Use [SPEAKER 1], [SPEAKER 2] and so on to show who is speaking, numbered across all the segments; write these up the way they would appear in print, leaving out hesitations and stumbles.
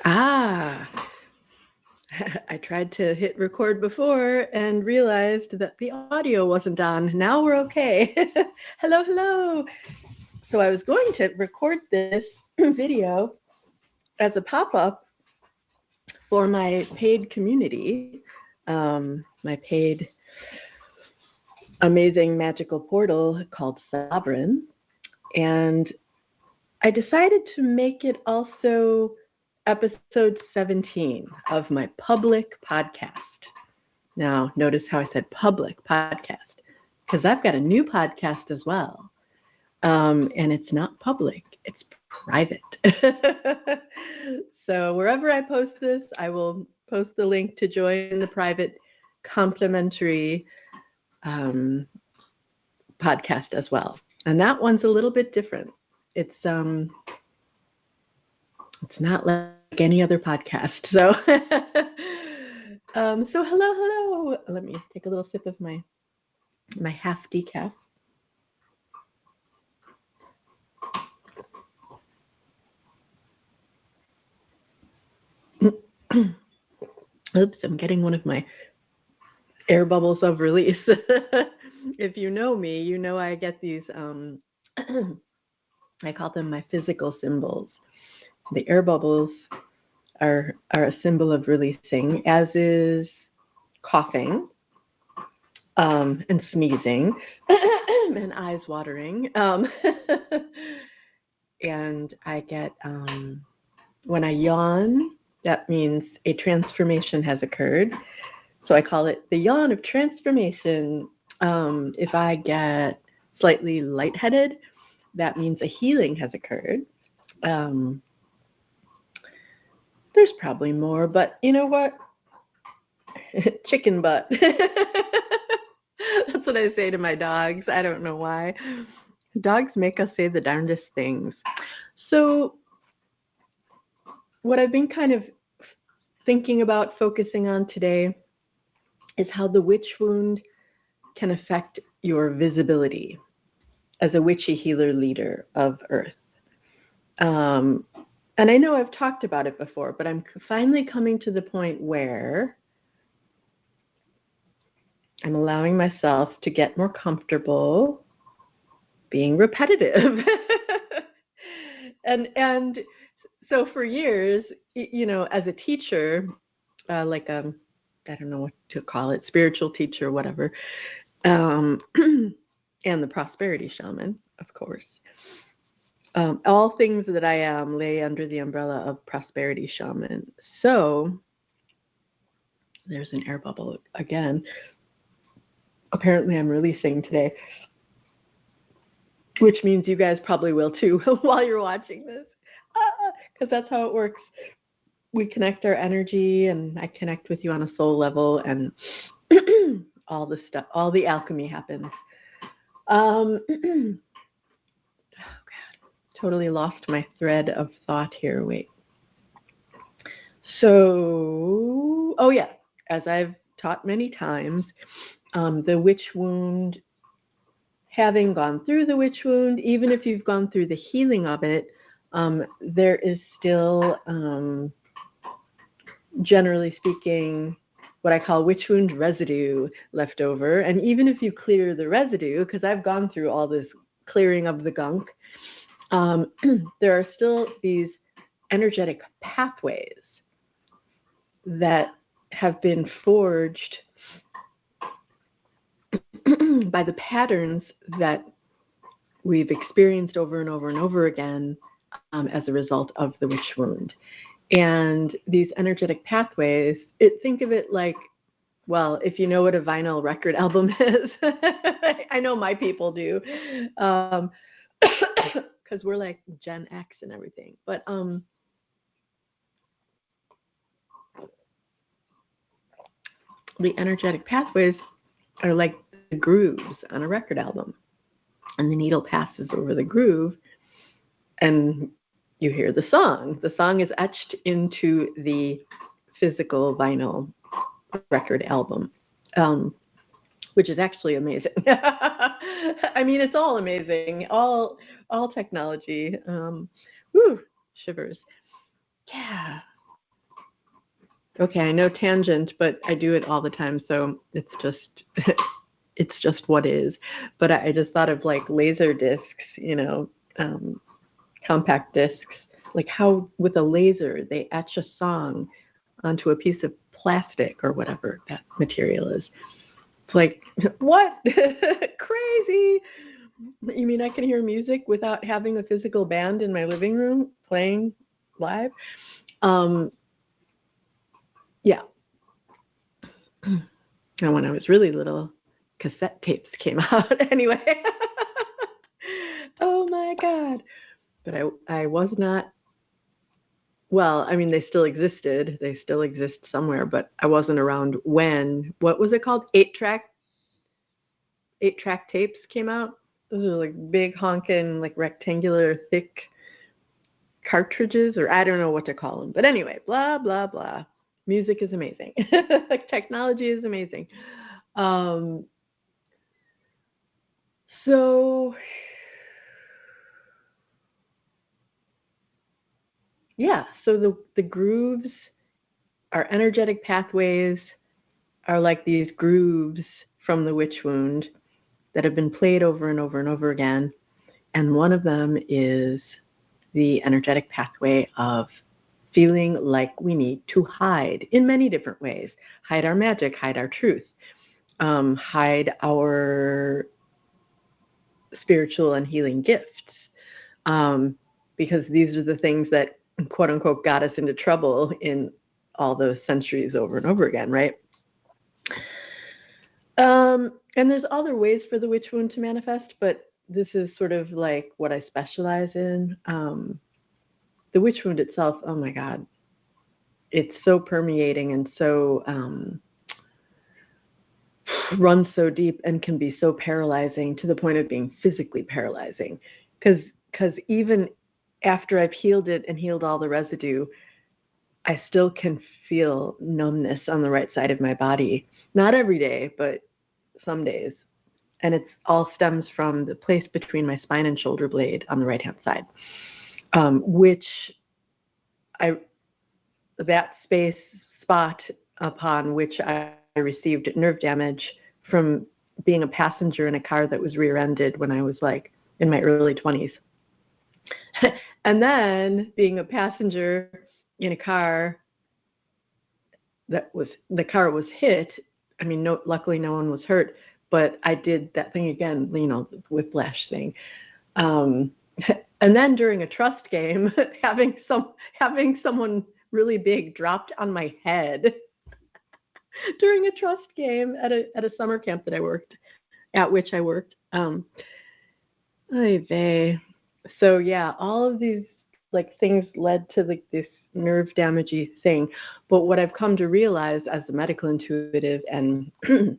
[SPEAKER 1] I tried to hit record before and realized that the audio wasn't on. Now we're okay. Hello. So I was going to record this video as a pop-up for my paid community, my paid amazing magical portal called Sovereign. And I decided to make it also episode 17 of my public podcast. Now, notice how I said public podcast, because I've got a new podcast as well. And it's not public, it's private. So wherever I post this, I will post the link to join the private complimentary podcast as well. And that one's a little bit different. It's not like any other podcast. So, so hello. Let me take a little sip of my half decaf. Oops, I'm getting one of my air bubbles of release. If you know me, you know I get these, I call them my physical symbols. The air bubbles are a symbol of releasing, as is coughing and sneezing and eyes watering. And I get, when I yawn, that means a transformation has occurred. So I call it the yawn of transformation. If I get slightly lightheaded, that means a healing has occurred. There's probably more, but you know what? Chicken butt. That's what I say to my dogs. I don't know why. Dogs make us say the darndest things. So what I've been kind of thinking about focusing on today is how the witch wound can affect your visibility as a witchy healer-leader of Earth. And I know I've talked about it before, but I'm finally coming to the point where I'm allowing myself to get more comfortable being repetitive. And so for years, you know, as a teacher, like I don't know what to call it, spiritual teacher, whatever, and the prosperity shaman, of course. All things that I am lay under the umbrella of prosperity shaman. So there's an air bubble again. Apparently I'm releasing today, which means you guys probably will too while you're watching this, because that's how it works. We connect our energy, and I connect with you on a soul level, and all the stuff, all the alchemy happens. Oh God, totally lost my thread of thought here. Wait. So, oh yeah, as I've taught many times, the witch wound, having gone through the witch wound, even if you've gone through the healing of it, there is still, generally speaking, what I call witch wound residue left over. And even if you clear the residue, because I've gone through all this clearing of the gunk, there are still these energetic pathways that have been forged by the patterns that we've experienced over and over and over again as a result of the witch wound. And these energetic pathways, think of it like, well, if you know what a vinyl record album is, I know my people do, because we're like Gen X and everything. But the energetic pathways are like the grooves on a record album. And the needle passes over the groove, and you hear the song. The song is etched into the physical vinyl record album, which is actually amazing. I mean, it's all amazing, all technology. Shivers. Yeah. Okay, I know tangent, but I do it all the time, so it's just it's just what is. But I just thought of like laser discs, compact discs, like how with a laser they etch a song onto a piece of plastic or whatever that material is. It's like, what? Crazy. You mean I can hear music without having a physical band in my living room playing live? Yeah. And when I was really little, cassette tapes came out anyway. Oh my God. But I was not, well, I mean, they still existed. They still exist somewhere, but I wasn't around when, what was it called? 8-track tapes came out. Those are like big honking, like rectangular, thick cartridges, or I don't know what to call them. But anyway, blah, blah, blah. Music is amazing. Technology is amazing. So, yeah, so the grooves, our energetic pathways are like these grooves from the witch wound that have been played over and over and over again. And one of them is the energetic pathway of feeling like we need to hide in many different ways. Hide our magic, hide our truth, hide our spiritual and healing gifts, because these are the things that, quote unquote, got us into trouble in all those centuries over and over again, right? And there's other ways for the witch wound to manifest, but this is sort of like what I specialize in. The witch wound itself, oh my God, it's so permeating and so runs so deep and can be so paralyzing to the point of being physically paralyzing. Because even after I've healed it and healed all the residue, I still can feel numbness on the right side of my body. Not every day, but some days. And it all stems from the place between my spine and shoulder blade on the right-hand side, which that spot upon which I received nerve damage from being a passenger in a car that was rear-ended when I was like in my early 20s. And then being a passenger in a car the car was hit. I mean, luckily no one was hurt, but I did that thing again, the whiplash thing. And then during a trust game, having someone really big dropped on my head during a trust game at a summer camp that I worked at, which I worked. So yeah, all of these like things led to like this nerve damagey thing. But what I've come to realize as a medical intuitive and who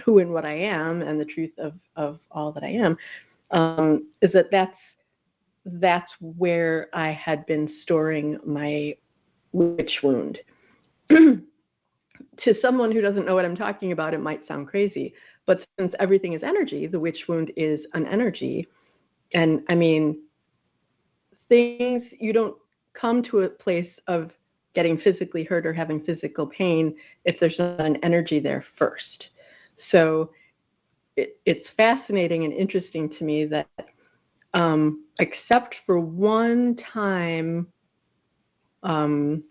[SPEAKER 1] and what I am and the truth of all that I am, is that's where I had been storing my witch wound. To someone who doesn't know what I'm talking about, it might sound crazy, but since everything is energy, the witch wound is an energy. And I mean, things, you don't come to a place of getting physically hurt or having physical pain if there's not an energy there first. So it's fascinating and interesting to me that, except for one time on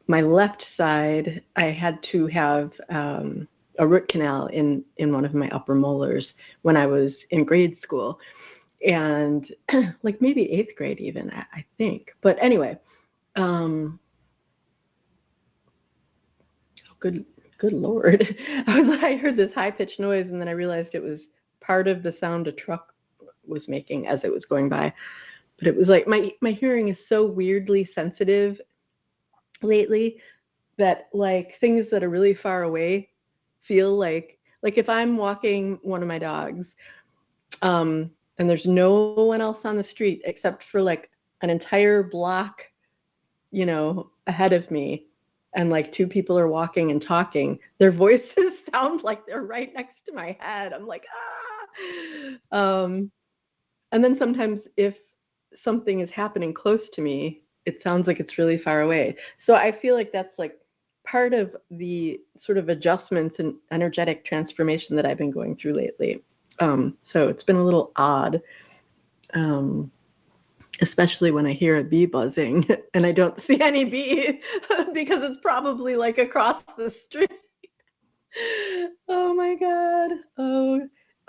[SPEAKER 1] my left side, I had to have a root canal in one of my upper molars when I was in grade school, and like maybe 8th grade even, I think. But anyway, good Lord. I heard this high-pitched noise, and then I realized it was part of the sound a truck was making as it was going by. But it was like my hearing is so weirdly sensitive lately that like things that are really far away feel like if I'm walking one of my dogs, and there's no one else on the street except for like an entire block, ahead of me, and like 2 people are walking and talking, their voices sound like they're right next to my head. I'm like, ah. And then sometimes if something is happening close to me, it sounds like it's really far away. So I feel like that's like part of the sort of adjustments and energetic transformation that I've been going through lately. So it's been a little odd, especially when I hear a bee buzzing and I don't see any bees because it's probably like across the street. Oh my God.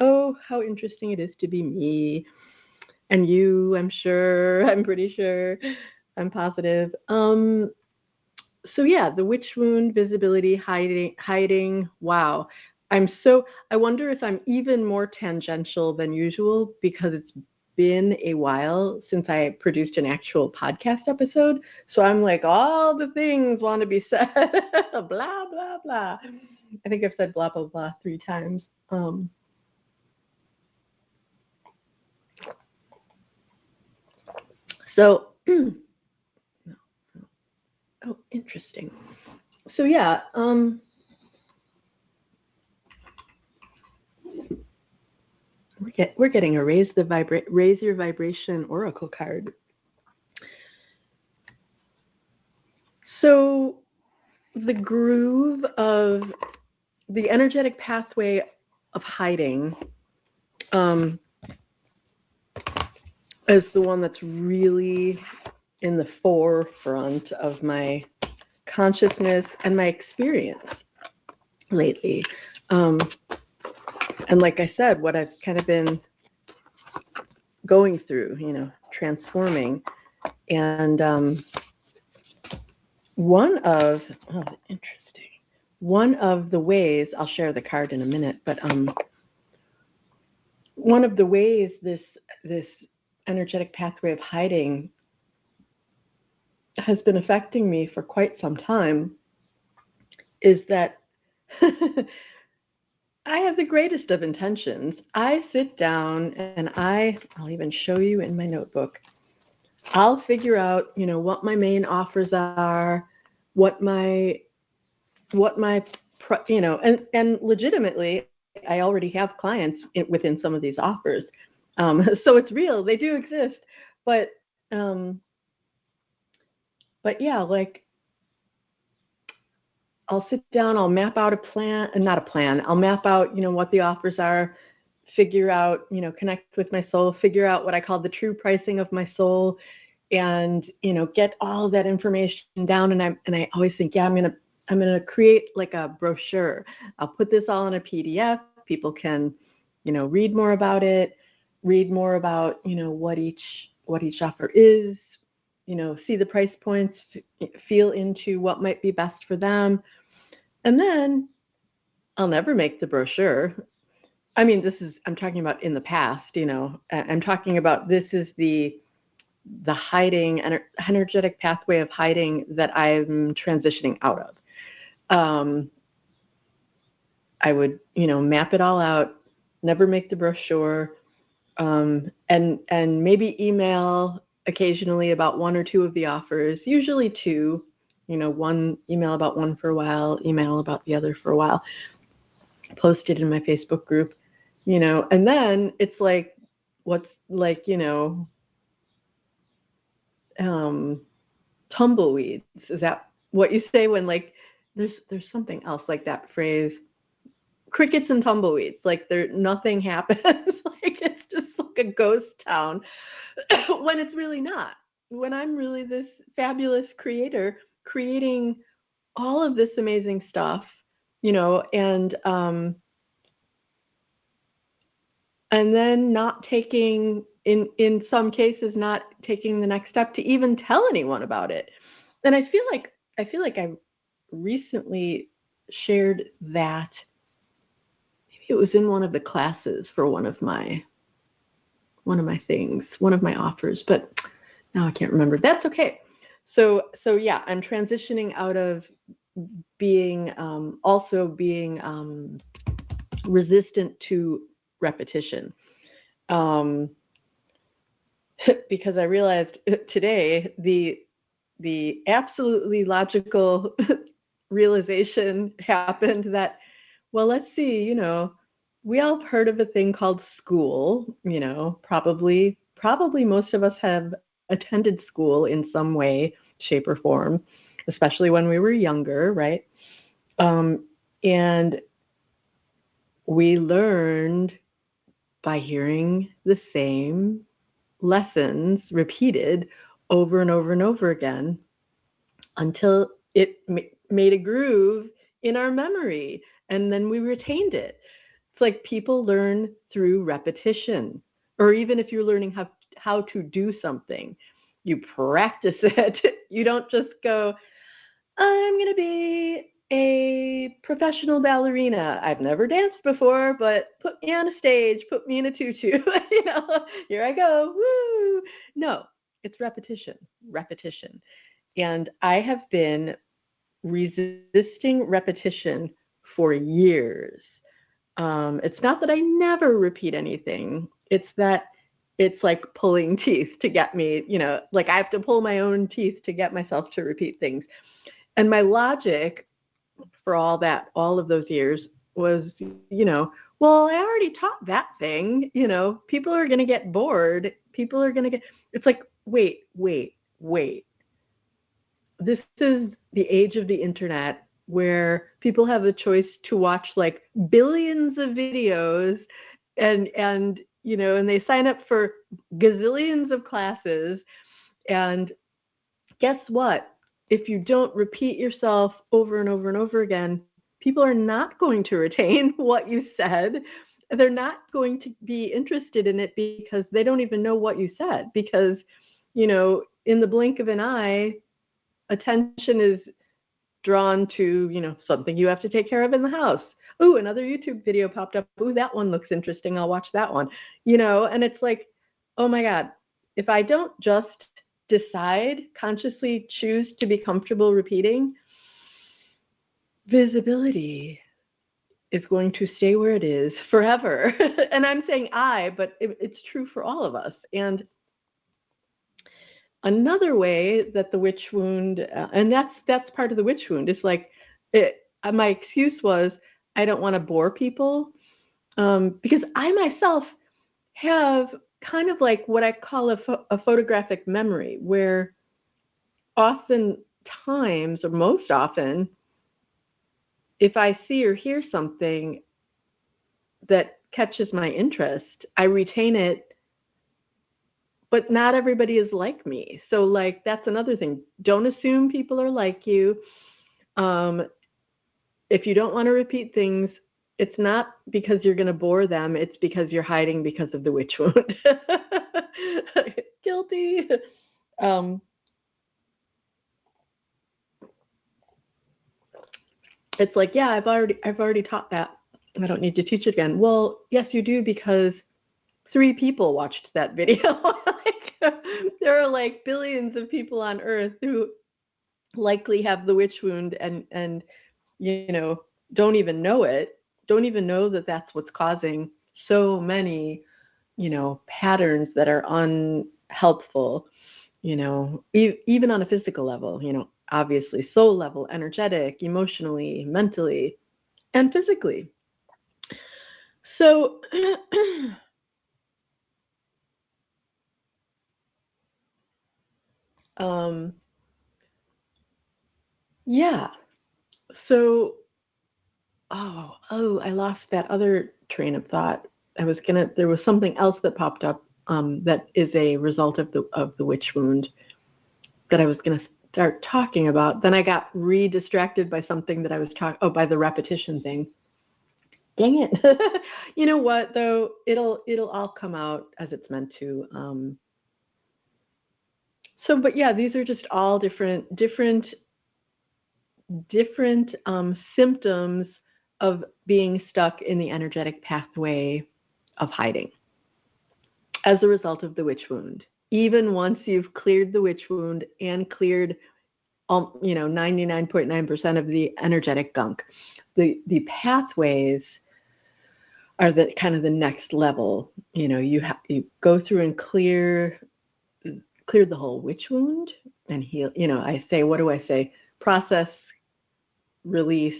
[SPEAKER 1] Oh, how interesting it is to be me. And you, I'm pretty sure, I'm positive. So yeah, the witch wound, visibility, hiding. Wow. I wonder if I'm even more tangential than usual because it's been a while since I produced an actual podcast episode. So I'm like, all the things want to be said, blah, blah, blah. I think I've said blah, blah, blah 3 times. So, oh, interesting. So yeah, we're getting a raise your vibration oracle card. So the groove of the energetic pathway of hiding is the one that's really in the forefront of my consciousness and my experience lately. And like I said, what I've kind of been going through, transforming. And one of the ways, I'll share the card in a minute, but one of the ways this energetic pathway of hiding has been affecting me for quite some time is that I have the greatest of intentions. I sit down and I'll even show you in my notebook. I'll figure out, what my main offers are, and legitimately, I already have clients within some of these offers. So it's real, they do exist, but yeah, like I'll sit down, I'll map out I'll map out, what the offers are, figure out, connect with my soul, figure out what I call the true pricing of my soul, and, get all of that information down. And I always think, yeah, I'm going to create like a brochure. I'll put this all in a PDF. People can, read more about it, what each offer is, see the price points, feel into what might be best for them. And then I'll never make the brochure. I mean, I'm talking about in the past, I'm talking about this is the hiding, energetic pathway of hiding that I'm transitioning out of. I would, map it all out, never make the brochure, and maybe email occasionally about 1 or 2 of the offers, usually 2, one email about one for a while, email about the other for a while, post it in my Facebook group, and then it's like, what's like, tumbleweeds. Is that what you say when like there's something else like that phrase? Crickets and tumbleweeds. Like nothing happens. Like it's just like a ghost town when it's really not. When I'm really this fabulous creator creating all of this amazing stuff, and then not taking, in some cases, not taking the next step to even tell anyone about it. And I feel like I recently shared that. Maybe it was in one of the classes for one of my things, one of my offers, but now I can't remember. That's okay. So yeah, I'm transitioning out of being resistant to repetition. Because I realized today the absolutely logical realization happened that, well, let's see, we all have heard of a thing called school, probably probably most of us have attended school in some way, shape, or form, especially when we were younger, right? And we learned by hearing the same lessons repeated over and over and over again until it made a groove in our memory, and then we retained it. It's like people learn through repetition, or even if you're learning how to do something, you practice it. You don't just go, I'm going to be a professional ballerina. I've never danced before, but put me on a stage, put me in a tutu. Here I go. Woo! No, it's repetition, repetition. And I have been resisting repetition for years. It's not that I never repeat anything. It's that it's like pulling teeth to get me, like I have to pull my own teeth to get myself to repeat things. And my logic for all of those years was, well, I already taught that thing, people are going to get bored. People are going to it's like, wait. This is the age of the internet where people have the choice to watch like billions of videos and they sign up for gazillions of classes. And guess what? If you don't repeat yourself over and over and over again, people are not going to retain what you said. They're not going to be interested in it because they don't even know what you said. Because, in the blink of an eye, attention is drawn to, something you have to take care of in the house. Ooh, another YouTube video popped up. Ooh, that one looks interesting. I'll watch that one. And it's like, oh my God, if I don't just decide, consciously choose to be comfortable repeating, visibility is going to stay where it is forever. And I'm saying but it's true for all of us. And another way that the witch wound, and that's part of the witch wound, is like, my excuse was, I don't want to bore people, because I myself have kind of like what I call a photographic memory, where oftentimes, or most often, if I see or hear something that catches my interest, I retain it. But not everybody is like me. So like, that's another thing. Don't assume people are like you. If you don't want to repeat things, it's not because you're going to bore them. It's because you're hiding because of the witch wound. Guilty. It's like, yeah, I've already taught that. I don't need to teach it again. Well, yes, you do, because 3 people watched that video. There are like billions of people on Earth who likely have the witch wound and don't even know it, don't even know that that's what's causing so many, patterns that are unhelpful, even on a physical level, obviously soul level, energetic, emotionally, mentally, and physically. So yeah. So, I lost that other train of thought. There was something else that popped up that is a result of the witch wound that I was going to start talking about. Then I got re-distracted by something that I was by the repetition thing. Dang it. You know what, though? It'll all come out as it's meant to. But yeah, these are just all different symptoms of being stuck in the energetic pathway of hiding as a result of the witch wound. Even once you've cleared the witch wound and cleared 99.9% of the energetic gunk, the pathways are the kind of the next level. You go through and clear the whole witch wound and heal. I say, what do I say? Process, release,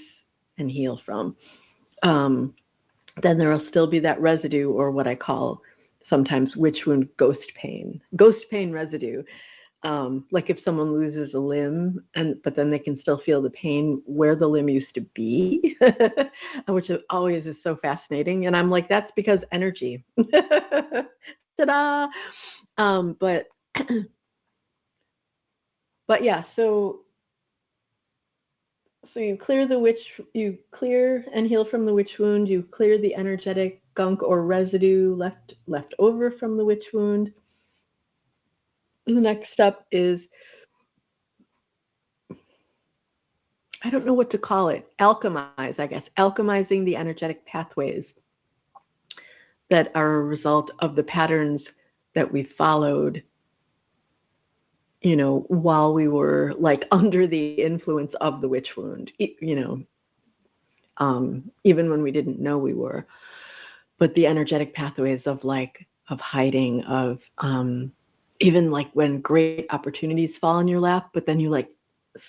[SPEAKER 1] and heal from. Then there will still be that residue, or what I call sometimes witch wound ghost pain residue. Like if someone loses a limb, but then they can still feel the pain where the limb used to be, which always is so fascinating. And I'm like, that's because energy. Ta-da! But yeah, so you clear and heal from the witch wound. You clear the energetic gunk or residue left over from the witch wound. The next step is, I don't know what to call it, alchemize, I guess, alchemizing the energetic pathways that are a result of the patterns that we followed, while we were like under the influence of the witch wound, even when we didn't know we were. But the energetic pathways of hiding, of even like when great opportunities fall in your lap, but then you like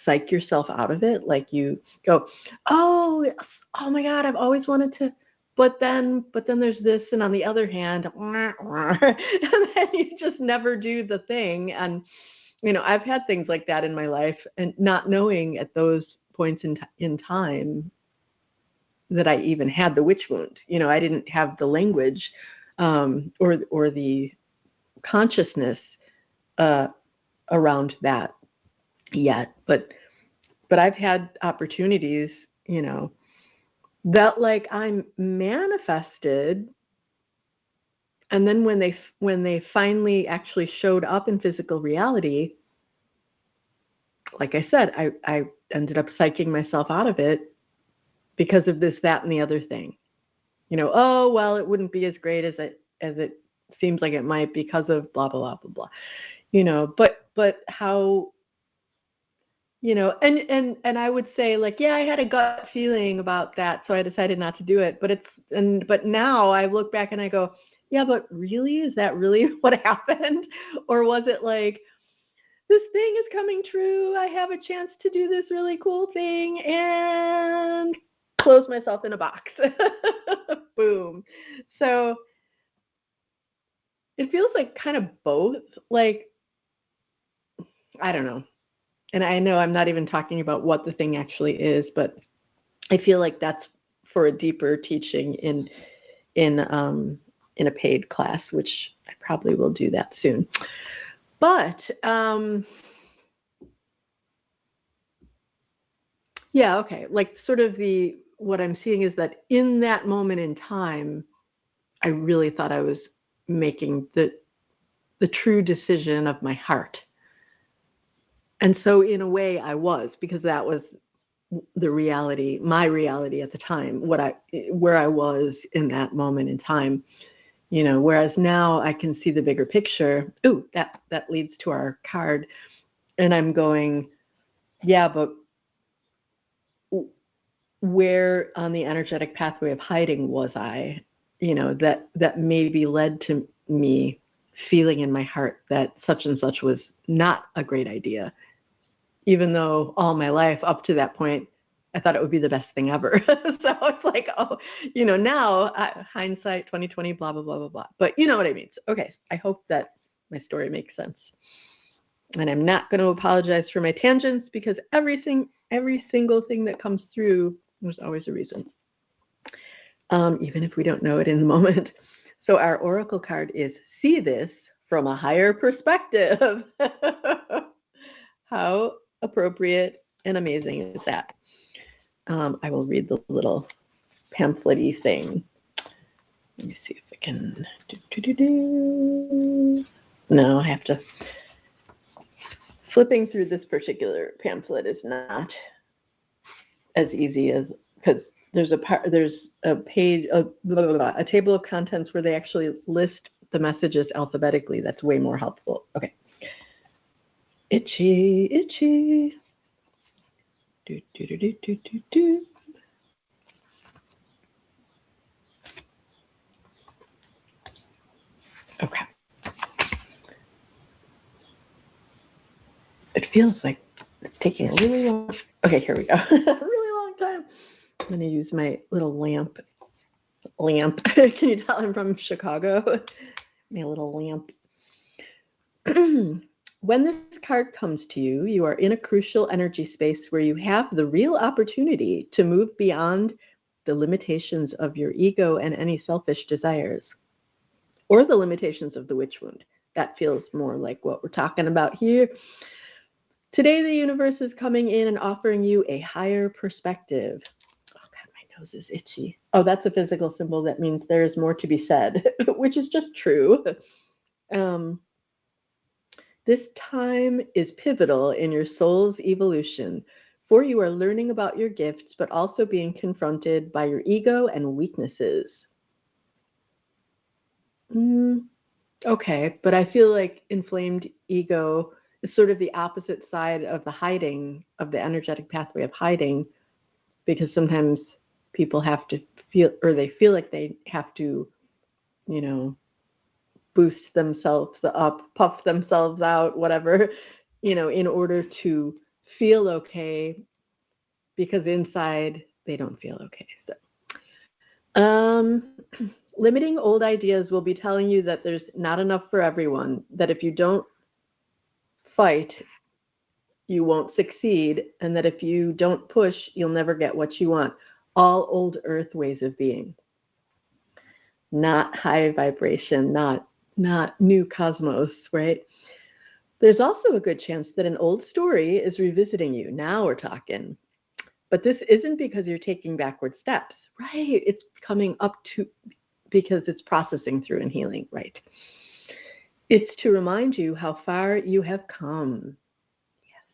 [SPEAKER 1] psych yourself out of it. Like you go, oh my God, I've always wanted to, but then there's this, and on the other hand, and then you just never do the thing. And I've had things like that in my life, and not knowing at those points in time that I even had the witch wound. I didn't have the language or the consciousness around that yet. But I've had opportunities, that like I'm manifested, and then when they finally actually showed up in physical reality, like I said, I ended up psyching myself out of it because of this, that, and the other thing. Oh well, it wouldn't be as great as it seems like it might because of blah blah blah blah blah. But how, and I would say like, yeah, I had a gut feeling about that, so I decided not to do it. But now I look back and I go, yeah, but really, is that really what happened? Or was it like, this thing is coming true, I have a chance to do this really cool thing, and close myself in a box. Boom. So it feels like kind of both. Like, I don't know. And I know I'm not even talking about what the thing actually is, but I feel like that's for a deeper teaching in a paid class, which I probably will do that soon. But yeah, okay. Like sort of what I'm seeing is that in that moment in time, I really thought I was making the true decision of my heart. And so in a way I was, because that was the reality, my reality at the time, where I was in that moment in time, whereas now I can see the bigger picture. Ooh, that leads to our card. And I'm going, yeah, but where on the energetic pathway of hiding was I, that maybe led to me feeling in my heart that such and such was not a great idea, even though all my life up to that point, I thought it would be the best thing ever. So it's like, oh, now hindsight 2020, blah, blah, blah, blah, blah. But you know what I mean. So, okay, I hope that my story makes sense. And I'm not going to apologize for my tangents, because every single thing that comes through, there's always a reason, even if we don't know it in the moment. So our oracle card is See This from a Higher Perspective. How appropriate and amazing is that? I will read the little pamphlet-y thing. Let me see if I can. No, I have to. Flipping through this particular pamphlet is not as easy as, because there's a page, a table of contents where they actually list the messages alphabetically. That's way more helpful. Okay. Itchy. Do. Okay. It feels like it's taking a really long. Okay, here we go. A really long time. I'm going to use my little lamp. Can you tell I'm from Chicago? my little lamp. When this card comes to you, you are in a crucial energy space where you have the real opportunity to move beyond the limitations of your ego and any selfish desires, or the limitations of the witch wound. That feels more like what we're talking about here. Today, the universe is coming in and offering you a higher perspective. Oh, God, my nose is itchy. Oh, that's a physical symbol that means there is more to be said, which is just true. This time is pivotal in your soul's evolution, for you are learning about your gifts, but also being confronted by your ego and weaknesses. Okay, but I feel like inflamed ego is sort of the opposite side of the hiding, of the energetic pathway of hiding, because sometimes people have to feel, or they feel like they have to, boost themselves up, puff themselves out, whatever, in order to feel okay, because inside they don't feel okay. So, limiting old ideas will be telling you that there's not enough for everyone, that if you don't fight, you won't succeed, and that if you don't push, you'll never get what you want. All old earth ways of being. Not high vibration, not new cosmos, right? There's also a good chance that an old story is revisiting you. Now we're talking. But this isn't because you're taking backward steps, right? It's coming up to, because it's processing through and healing, right? It's to remind you how far you have come. Yes.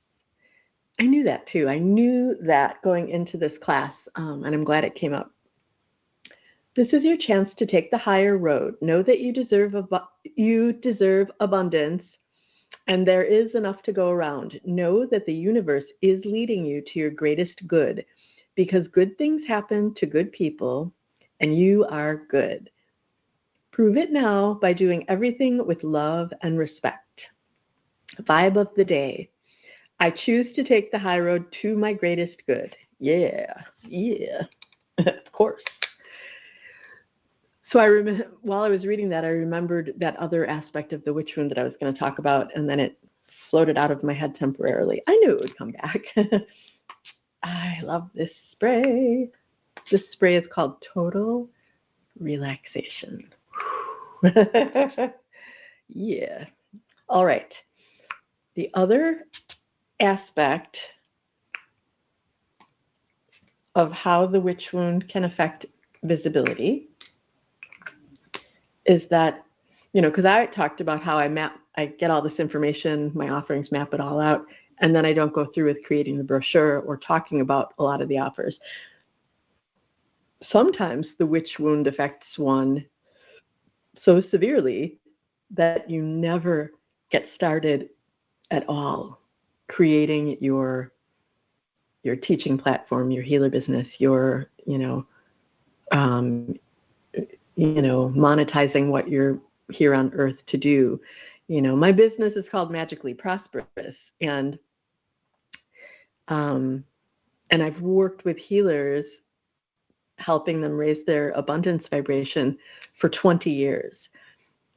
[SPEAKER 1] I knew that too. I knew that going into this class, and I'm glad it came up. This is your chance to take the higher road. Know that you deserve abundance, and there is enough to go around. Know that the universe is leading you to your greatest good, because good things happen to good people, and you are good. Prove it now by doing everything with love and respect. Vibe of the day. I choose to take the high road to my greatest good. Yeah, of course. So I remember, while I was reading that, I remembered that other aspect of the witch wound that I was going to talk about, and then it floated out of my head temporarily. I knew it would come back. I love this spray. This spray is called Total Relaxation. Yeah. All right. The other aspect of how the witch wound can affect visibility is that, because I talked about how I get all this information, my offerings, map it all out, and then I don't go through with creating the brochure or talking about a lot of the offers. Sometimes the witch wound affects one so severely that you never get started at all creating your teaching platform, your healer business, your monetizing what you're here on earth to do. My business is called Magically Prosperous, and I've worked with healers, helping them raise their abundance vibration for 20 years.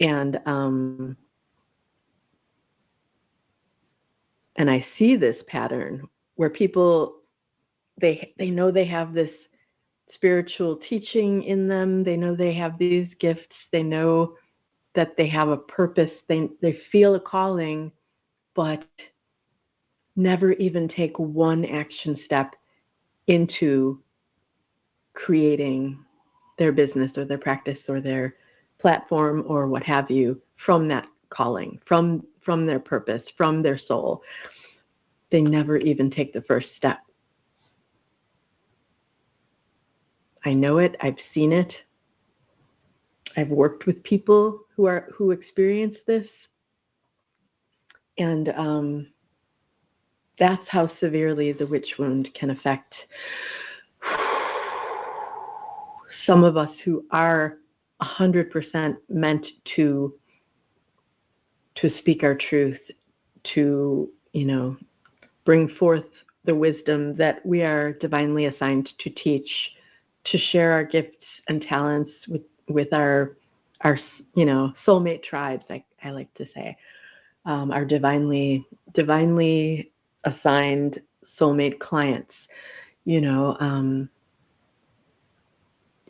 [SPEAKER 1] And I see this pattern where people, they know they have this spiritual teaching in them. They know they have these gifts. They know that they have a purpose. They feel a calling, but never even take one action step into creating their business or their practice or their platform or what have you from that calling, from their purpose, from their soul. They never even take the first step. I know it. I've seen it. I've worked with people who experience this, and that's how severely the witch wound can affect some of us who are 100% meant to speak our truth, to bring forth the wisdom that we are divinely assigned to teach, to share our gifts and talents with our soulmate tribes, I like to say, our divinely assigned soulmate clients.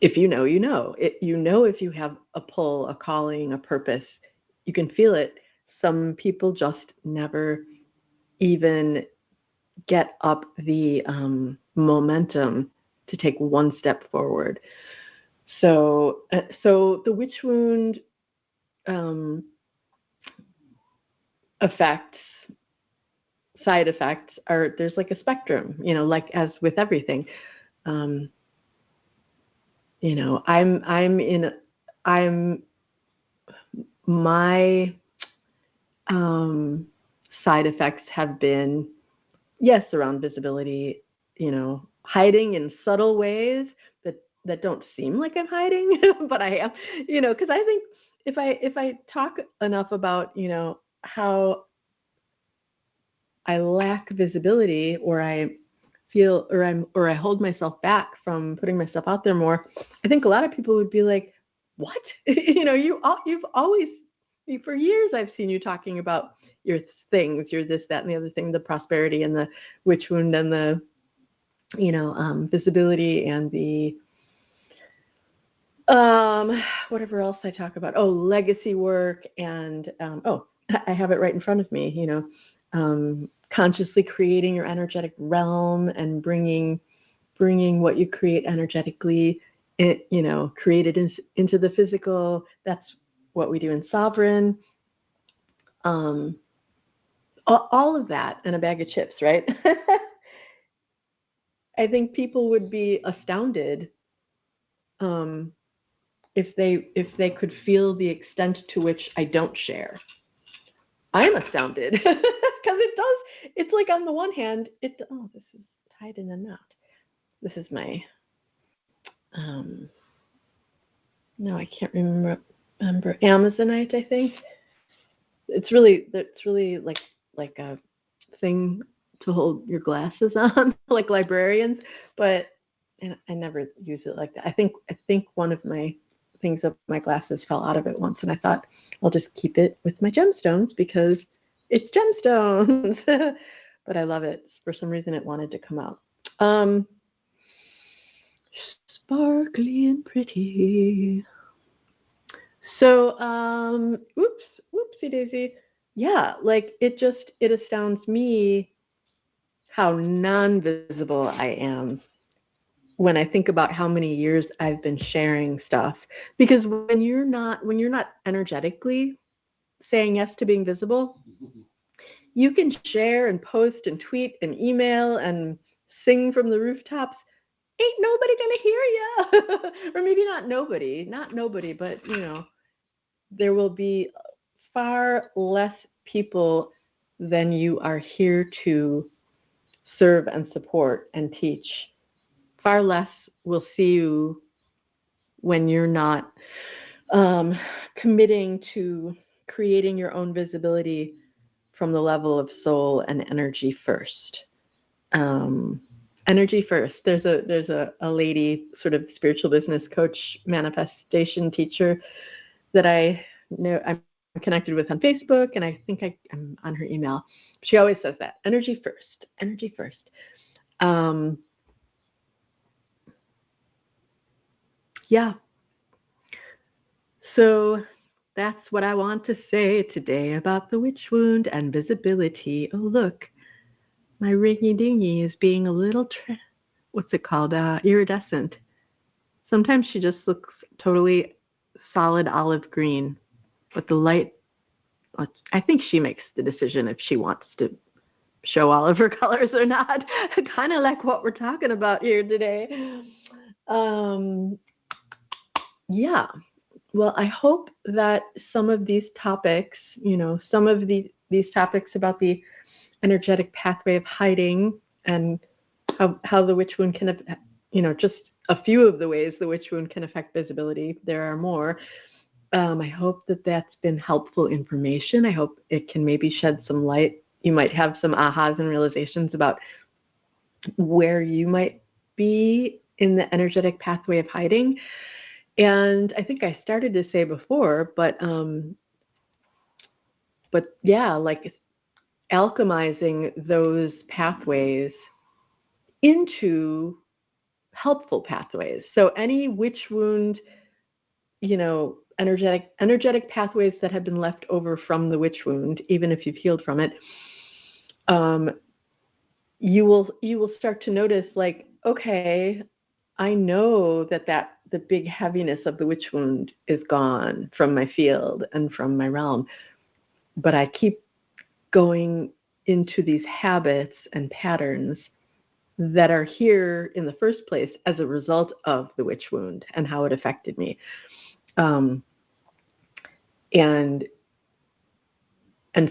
[SPEAKER 1] If you know, if you have a pull, a calling, a purpose, you can feel it. Some people just never even get up the momentum to take one step forward. So the witch wound side effects there's like a spectrum, like as with everything. My side effects have been, yes, around visibility, hiding in subtle ways that don't seem like I'm hiding, but I am, because I think if I talk enough about, how I lack visibility, or I feel, or I hold myself back from putting myself out there more, I think a lot of people would be like, what? You've always, for years I've seen you talking about your things, your this, that, and the other thing, the prosperity and the witch wound and the, visibility and the, whatever else I talk about. Oh, legacy work. And, I have it right in front of me, consciously creating your energetic realm and bringing what you create energetically, created into the physical. That's what we do in Sovereign. All of that and a bag of chips, right? I think people would be astounded if they could feel the extent to which I don't share. I'm astounded because it's like, on the one hand, this is tied in a knot. This is my, no, I can't remember Amazonite, I think. It's really like a thing to hold your glasses on, like librarians, but I never use it like that. I think one of my things of my glasses fell out of it once, and I thought I'll just keep it with my gemstones because it's gemstones. But I love it. For some reason, it wanted to come out. Sparkly and pretty. So, whoopsie daisy. Yeah, like it astounds me how non-visible I am when I think about how many years I've been sharing stuff. Because when you're not energetically saying yes to being visible, you can share and post and tweet and email and sing from the rooftops. Ain't nobody gonna hear you. Or maybe not nobody, but there will be far less people than you are here to serve and support and teach. Far less will see you when you're not committing to creating your own visibility from the level of soul and energy first. Energy first. There's a lady, sort of spiritual business coach, manifestation teacher that I know I'm connected with on Facebook, and I think I'm on her email. She always says that, energy first, energy first. Yeah. So that's what I want to say today about the witch wound and visibility. Oh, look, my ringy-dingy is being a little, iridescent. Sometimes she just looks totally solid olive green, but the light, I think she makes the decision if she wants to show all of her colors or not. Kind of like what we're talking about here today. Yeah. Well, I hope that some of these topics, these topics about the energetic pathway of hiding and how the witch wound can, just a few of the ways the witch wound can affect visibility. There are more. I hope that that's been helpful information. I hope it can maybe shed some light. You might have some ahas and realizations about where you might be in the energetic pathway of hiding. And I think I started to say before, but yeah, like alchemizing those pathways into helpful pathways. So any witch wound, energetic pathways that have been left over from the witch wound, even if you've healed from it, you will start to notice, like, okay, I know that the big heaviness of the witch wound is gone from my field and from my realm, but I keep going into these habits and patterns that are here in the first place as a result of the witch wound and how it affected me. And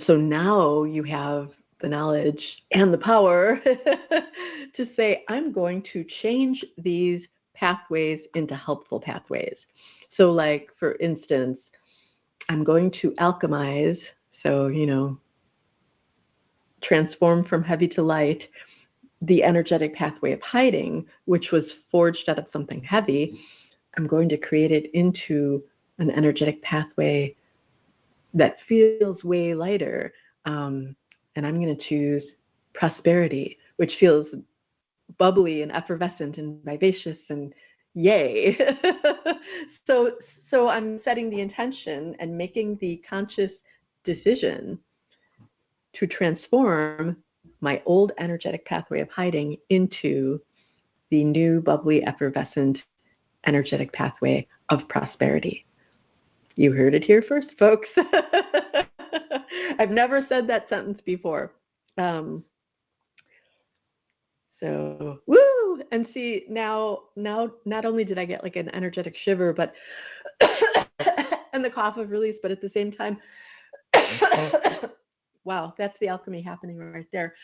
[SPEAKER 1] so now you have the knowledge and the power to say, I'm going to change these pathways into helpful pathways. So, like, for instance, I'm going to alchemize, so, transform from heavy to light, the energetic pathway of hiding, which was forged out of something heavy. I'm going to create it into an energetic pathway that feels way lighter. And I'm going to choose prosperity, which feels bubbly and effervescent and vivacious and yay. so I'm setting the intention and making the conscious decision to transform my old energetic pathway of hiding into the new bubbly, effervescent, energetic pathway of prosperity. You heard it here first, folks. I've never said that sentence before. So, woo! And see, now, not only did I get like an energetic shiver, but and the cough of release, but at the same time, wow, that's the alchemy happening right there.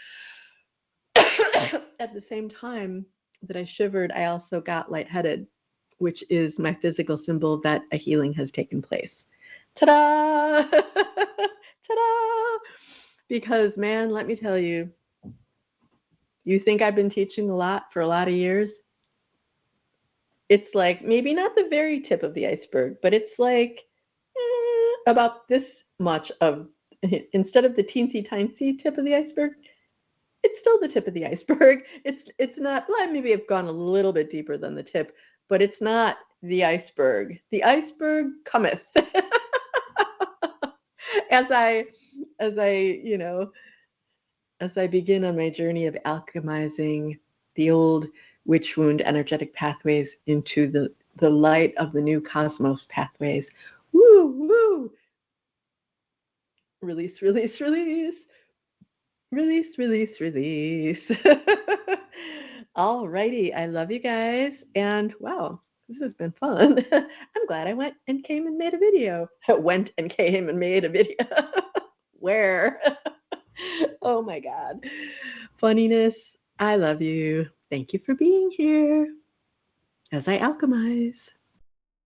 [SPEAKER 1] At the same time that I shivered, I also got lightheaded, which is my physical symbol that a healing has taken place. Ta-da! Ta-da! Because, man, let me tell you, you think I've been teaching a lot for a lot of years? It's like maybe not the very tip of the iceberg, but it's like about this much of, instead of the teensy-tiny tip of the iceberg, it's still the tip of the iceberg. It's not, well, maybe I've gone a little bit deeper than the tip, but it's not the iceberg. The iceberg cometh. as I begin on my journey of alchemizing the old witch wound energetic pathways into the light of the new cosmos pathways. Woo, woo. Release, release, release. Release, release, release. All righty. I love you guys. And wow, this has been fun. I'm glad I went and came and made a video. Went and came and made a video. Where? Oh my God. Funniness. I love you. Thank you for being here as I alchemize.